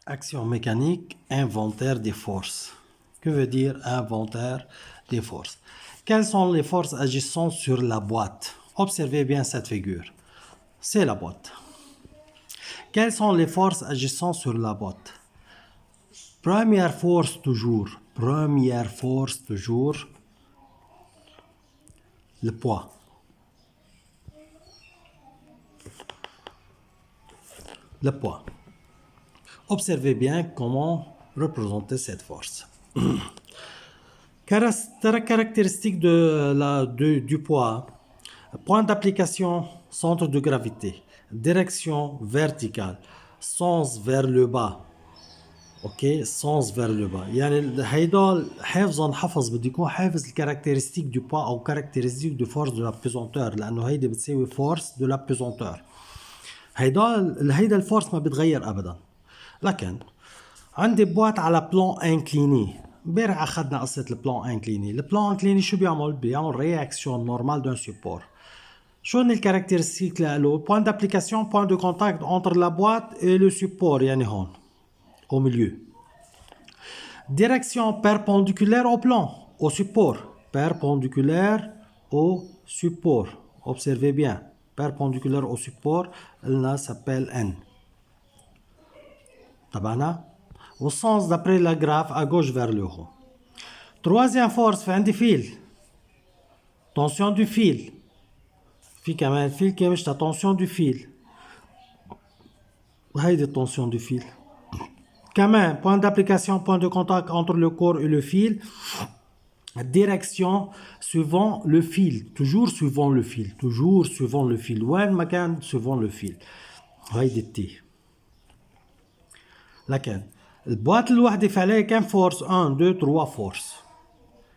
Action mécanique, inventaire des forces. Que veut dire inventaire des forces? Quelles sont les forces agissant sur la boîte? Observez bien cette figure. C'est la boîte. Quelles sont les forces agissant sur la boîte? Première force toujours, le poids. Le poids. Observez bien comment représenter cette force. Caractéristique du poids. Point d'application, centre de gravité. Direction verticale. Sens vers le bas. Ok, sens vers le bas. يعني هيدا حفظا حفظ بدي يكون حافظ الكاركتيرستيك دو بوا او كاركتيرستيك دو فورس دو لا بيزونتور لانه هيدي بتساوي فورس دو لا بيزونتور. هيدا الفورس ما بيتغير ابدا. لكن عندي بوات على بلان انكليني. امبارح اخذنا قصه البلان انكليني. البلان انكليني شو بيعمل رياكسيون نورمال دون سيبور. شو هن الكاركتيرستيك له؟ بوين دابليكاسيون بوين دو كونتاكت انتر لا بوات اي لو سيبور يعني هون au milieu. Direction perpendiculaire au plan, au support. Perpendiculaire au support. Observez bien. Perpendiculaire au support, elle s'appelle N. Tabana. Au sens d'après la graphe, à gauche vers le haut. Troisième force, fin du fil. Tension du fil. في كمان fil qui est la tension du fil. هيدي tension du fil. Quand point d'application, point de contact entre le corps et le fil. Direction suivant le fil. Toujours suivant le fil. Toujours suivant le fil. وين ما كان suivant le fil. هيدي التي. لكن البوات الوحدة في عليها كم force? 1, 2, 3 force.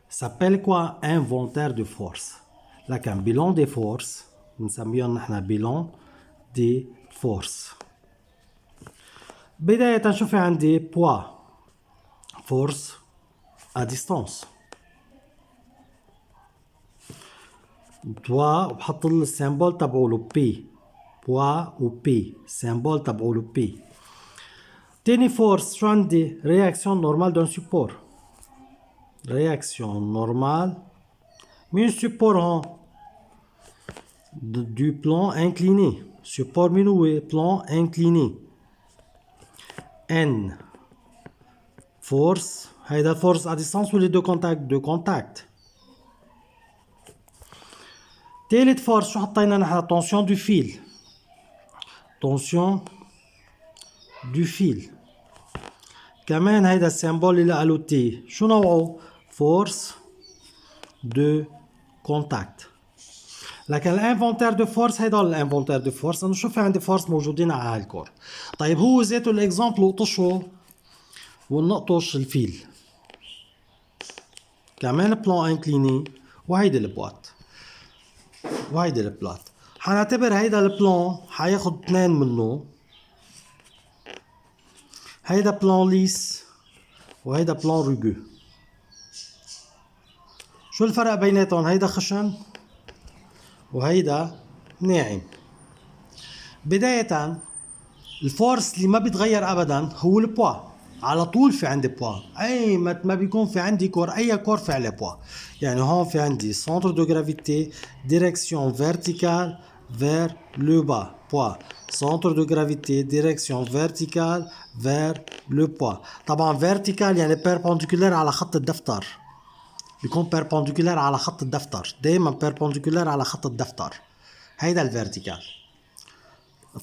s'appelle quoi? Inventaire de force. لكن bilan des forces. بنسميهم نحن bilan des forces. بداية نشوف عندي poids force à distance. poids وبحط السيمبول تبعوله P. poids و P. سيمبول تبعوله P. تاني force شو عندي؟ réaction normale d'un support. réaction normale من support هون du plan incliné. support من هو plan incliné. N force هيدا force à distance ولا de contact? de contact. تالت force شو حطينا نحن؟ tension du fil. tension du fil. كمان هيدا السيمبول اللي قالوا تي شو نوعه؟ force de contact. لكن الانفونتير دو فورس هيدا الانفونتير دو فورس انا شوف عندي فورس موجودين على هالكور. طيب هو ذاته الاكزامبل وطشه ونقطش الفيل. كمان بلان انكليني وهيدي البوات وهيدي البلات. حنعتبر هيدا البلان حياخد 2 منه. هيدا بلان ليس وهيدا بلان روجو. شو الفرق بيناتهم؟ هيدا خشن وهيدا ناعم. بداية الفورس اللي ما بيتغير ابدا هو البوا. على طول في عندي بوا. اي ما بيكون في عندي كور، اي كور في عليه بوا. يعني هون في عندي centre de gravité direction verticale vers le bas poids. centre de gravité direction verticale vers le poids. طبعا vertical يعني perpendiculaire على خط الدفتر. بيكون perpendiculaire على خط الدفتر. دايما perpendiculaire على خط الدفتر. هيدا الفيرتيكال.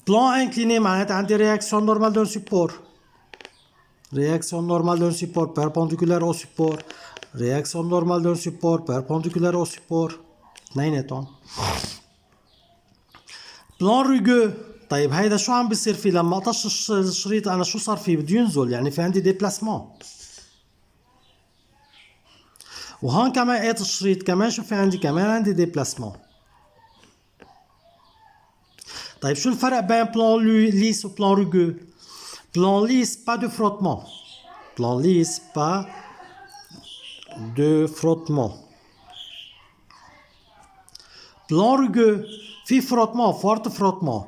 بلان انكليني معناتها عندي رياكسيون نورمال دون سيبور. رياكسيون نورمال دون سيبور perpendiculaire au support. رياكسيون نورمال دون سيبور perpendiculaire au support. اثنيناتهم. بلان روجو. طيب هيدا شو عم بيصير فيه لما قطش الشريط؟ انا شو صار فيه؟ بده ينزل، يعني في عندي ديبلاسمون. وهون كمان قيت الشريط كمان شو في عندي؟ كمان عندي ديبلاسمون. طيب شو الفرق بين بلان ليس و بلان روجو؟ بلان ليس pas de frottement. بلان ليس pas de frottement. بلان روجو في frottement, fort frottement.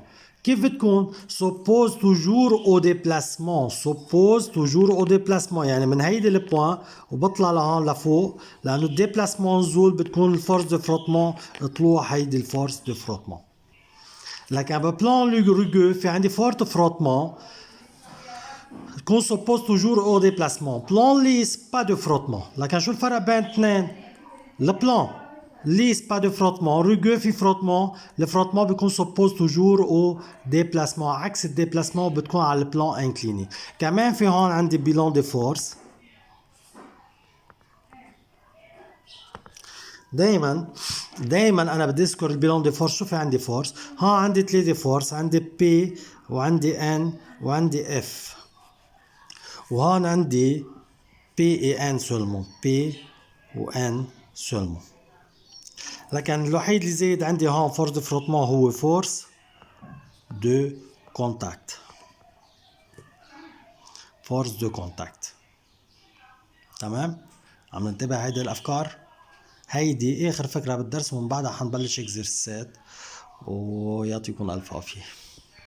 كيف بتكون؟ s'oppose toujours au déplacement. s'oppose toujours au déplacement. يعني من هيدي البوان وبطلع لهون لفوق، لأنه الديبلاسمون نزول بتكون الفورس دو فروتمون طلوع هيدي الفورس دو فروتمون. لكن ببلان rugueux في عندي فورت فروتمون qu'on s'oppose toujours au déplacement. Plan lisse, pas de frottement. لكن شو الفرق بين اثنين؟ البلان lisse, pas de frottement. rugueux في frottement. Le frottement بيكون s'oppose toujours au déplacement. عكس الديبلاسمون بتكون على البلان incliné. كمان في هون عندي bilan de force. دايما انا بدي اذكر البيلون دي فورس. شو في عندي فورس؟ ها عندي 3 فورس، عندي بي وعندي ان وعندي اف، وهون عندي بي اي ان سولمون، بي وان سولمون. لكن الوحيد اللي زايد عندي هون فورس دو فروتمون هو فورس دو كونتاكت. فورس دو كونتاكت. تمام؟ عم ننتبه هيدي الافكار. هيدي اخر فكره بالدرس، ومن بعدها حنبلش اكزرسيسات، ويعطيكم الف عافيه.